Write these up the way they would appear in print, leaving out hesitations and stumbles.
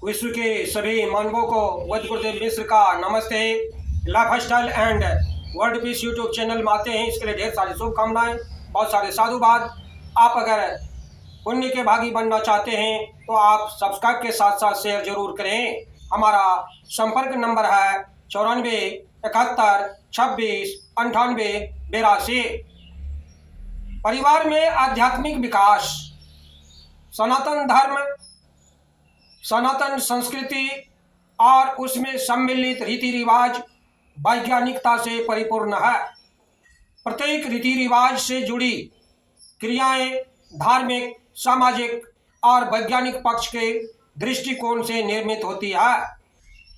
विश्व के सभी मानवों को बुद्ध गुरुदेव मिश्र का नमस्ते। Lifestyle and world peace YouTube channel में आते हैं, इसके लिए ढेर सारी शुभकामनाएं, बहुत सारे साधुवाद। आप अगर पुण्य के भागी बनना चाहते हैं तो आप सब्सक्राइब के साथ साथ शेयर जरूर करें। हमारा संपर्क नंबर है 94 71 26 98 82। परिवार में आध्यात्मिक विकास, सनातन धर्म, सनातन संस्कृति और उसमें सम्मिलित रीति रिवाज वैज्ञानिकता से परिपूर्ण है। प्रत्येक रीति रिवाज से जुड़ी क्रियाएं धार्मिक, सामाजिक और वैज्ञानिक पक्ष के दृष्टिकोण से निर्मित होती है।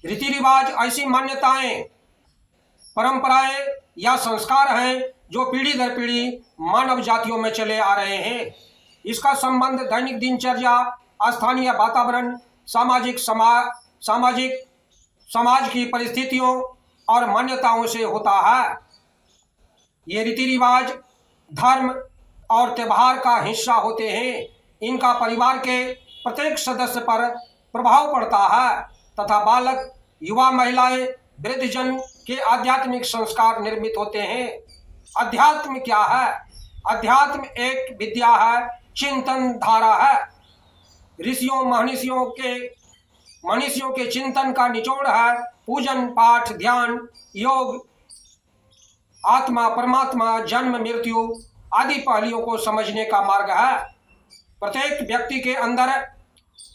रीति रिवाज ऐसी मान्यताएं, परंपराएं या संस्कार हैं जो पीढ़ी दर पीढ़ी मानव जातियों में चले आ रहे हैं। इसका संबंध दैनिक दिनचर्या, स्थानीय वातावरण, समाज की परिस्थितियों और मान्यताओं से होता है। ये रीति रिवाज धर्म और त्यौहार का हिस्सा होते हैं। इनका परिवार के प्रत्येक सदस्य पर प्रभाव पड़ता है तथा बालक, युवा, महिलाएं, वृद्धजन के आध्यात्मिक संस्कार निर्मित होते हैं। अध्यात्म क्या है? अध्यात्म एक विद्या है, चिंतन धारा है। ऋषियों मनीषियों के चिंतन का निचोड़ है। पूजन, पाठ, ध्यान, योग, आत्मा, परमात्मा, जन्म, मृत्यु आदि पहलुओं को समझने का मार्ग है। प्रत्येक व्यक्ति के अंदर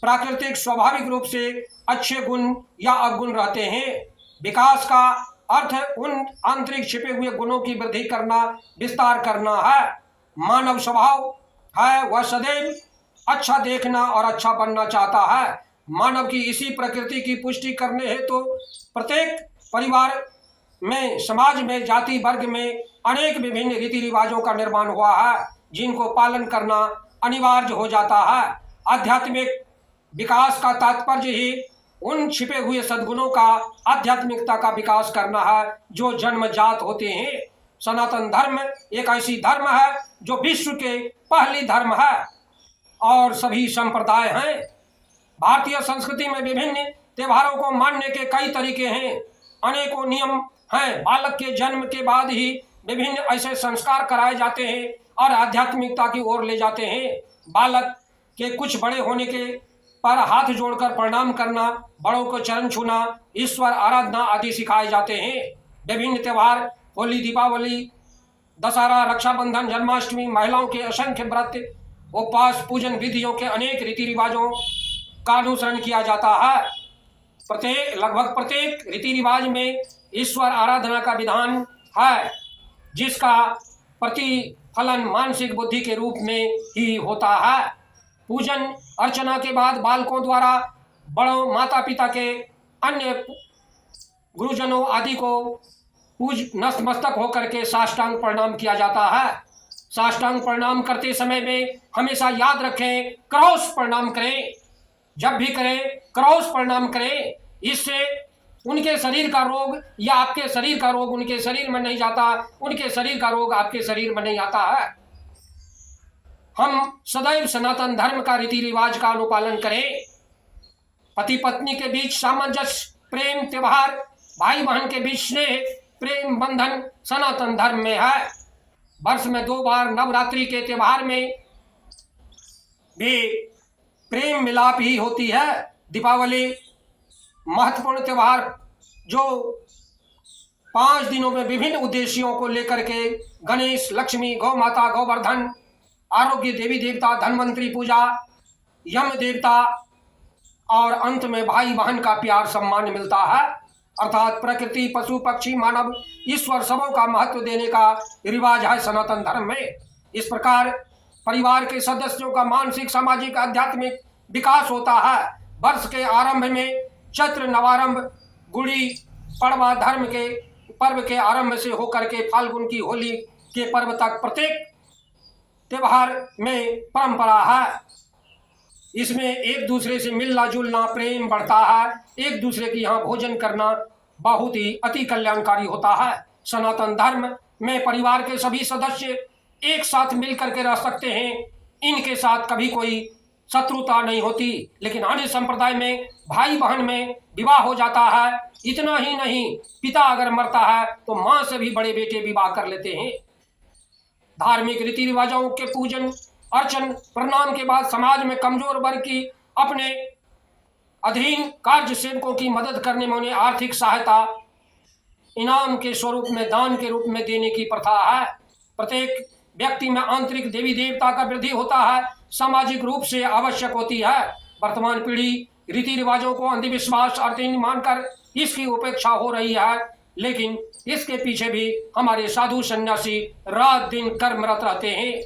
प्राकृतिक स्वाभाविक रूप से अच्छे गुण या अवगुण रहते हैं। विकास का अर्थ उन आंतरिक छिपे हुए गुणों की वृद्धि करना, विस्तार करना है। मानव स्वभाव है वह सदैव अच्छा देखना और अच्छा बनना चाहता है। मानव की इसी प्रकृति की पुष्टि करने हेतु तो प्रत्येक परिवार में, समाज में, जाति वर्ग में अनेक विभिन्न रीति रिवाजों का निर्माण हुआ है जिनको पालन करना अनिवार्य हो जाता है। आध्यात्मिक विकास का तात्पर्य ही उन छिपे हुए सद्गुणों का, आध्यात्मिकता का विकास करना है जो जन्मजात होते हैं। सनातन धर्म एक ऐसी धर्म है जो विश्व के पहली धर्म है और सभी संप्रदाय हैं। भारतीय संस्कृति में विभिन्न त्योहारों को मानने के कई तरीके हैं, अनेकों नियम हैं। बालक के जन्म के बाद ही विभिन्न ऐसे संस्कार कराए जाते हैं और आध्यात्मिकता की ओर ले जाते हैं। बालक के कुछ बड़े होने के पर हाथ जोड़कर प्रणाम करना, बड़ों को चरण छूना, ईश्वर आराधना आदि सिखाए जाते हैं। विभिन्न त्योहार, होली, दीपावली, दशहरा, रक्षाबंधन, जन्माष्टमी, महिलाओं के असंख्य व्रत, उपवास, पूजन विधियों के अनेक रीति रिवाजों का अनुसरण किया जाता है। लगभग प्रत्येक रीति रिवाज में ईश्वर आराधना का विधान है जिसका प्रतिफलन मानसिक बुद्धि के रूप में ही होता है। पूजन अर्चना के बाद बालकों द्वारा बड़ों, माता पिता के, अन्य गुरुजनों आदि को नतमस्तक होकर के साष्टांग प्रणाम किया जाता है। साष्टांग प्रणाम करते समय में हमेशा याद रखें, क्रॉस प्रणाम करें। जब भी करें क्रॉस प्रणाम करें। इससे उनके शरीर का रोग या आपके शरीर का रोग उनके शरीर में नहीं जाता, उनके शरीर का रोग आपके शरीर में नहीं आता है। हम सदैव सनातन धर्म का रीति रिवाज का अनुपालन करें। पति पत्नी के बीच सामंजस्य, प्रेम, त्योहार, भाई बहन के बीच स्नेह, प्रेम बंधन सनातन धर्म में है। वर्ष में 2 बार नवरात्रि के त्योहार में भी प्रेम मिलाप ही होती है। दीपावली महत्वपूर्ण त्योहार जो 5 दिनों में विभिन्न उद्देश्यों को लेकर के गणेश, लक्ष्मी, गौ माता, गोवर्धन, आरोग्य, देवी देवता, धनवंतरी पूजा, यम देवता और अंत में भाई बहन का प्यार सम्मान मिलता है। अर्थात प्रकृति, पशु, पक्षी, मानव, ईश्वर सबों का महत्व देने का रिवाज है सनातन धर्म में। इस प्रकार परिवार के सदस्यों का मानसिक, सामाजिक, आध्यात्मिक विकास होता है। वर्ष के आरंभ में चैत्र नवारंभ, गुड़ी पड़वा धर्म के पर्व के आरंभ से होकर के फाल्गुन की होली के पर्व तक प्रत्येक त्योहार में परंपरा है। इसमें एक दूसरे से मिलना जुलना, प्रेम बढ़ता है। एक दूसरे के यहाँ भोजन करना बहुत ही अति कल्याणकारी होता है। सनातन धर्म में परिवार के सभी सदस्य एक साथ मिल करके रह सकते हैं। इनके साथ कभी कोई शत्रुता नहीं होती, लेकिन अन्य संप्रदाय में भाई बहन में विवाह हो जाता है। इतना ही नहीं, पिता अगर मरता है तो मां से भी बड़े बेटे विवाह कर लेते हैं। धार्मिक रीति रिवाजों के पूजन अर्चन प्रणाम के बाद समाज में कमजोर वर्ग की अपने अधीन कार्य सेवकों की मदद करने में उन्हें आर्थिक सहायता इनाम के स्वरूप में दान के रूप में देने की प्रथा है। प्रत्येक व्यक्ति में आंतरिक देवी देवता का वृद्धि होता है, सामाजिक रूप से आवश्यक होती है। वर्तमान पीढ़ी रीति रिवाजों को अंधविश्वास और मानकर इसकी उपेक्षा हो रही है, लेकिन इसके पीछे भी हमारे साधु सन्यासी रात दिन कर्मरत रहते हैं।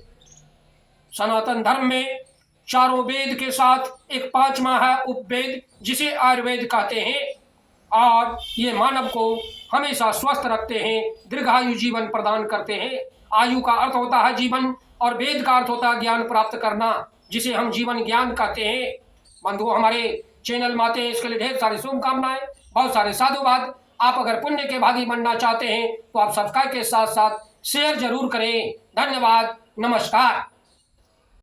सनातन धर्म में चारों वेद के साथ एक पांचवा है उपवेद, जिसे आयुर्वेद कहते हैं, और ये मानव को हमेशा स्वस्थ रखते हैं, दीर्घायु जीवन प्रदान करते हैं। आयु का अर्थ होता है जीवन और वेद का अर्थ होता है ज्ञान प्राप्त करना, जिसे हम जीवन ज्ञान कहते हैं। बंधुओं, हमारे चैनल में आते हैं इसके लिए ढेर सारी शुभकामनाएं, बहुत सारे साधुवाद। आप अगर पुण्य के भागी बनना चाहते हैं तो आप सब्सक्राइब के साथ साथ शेयर जरूर करें। धन्यवाद, नमस्कार।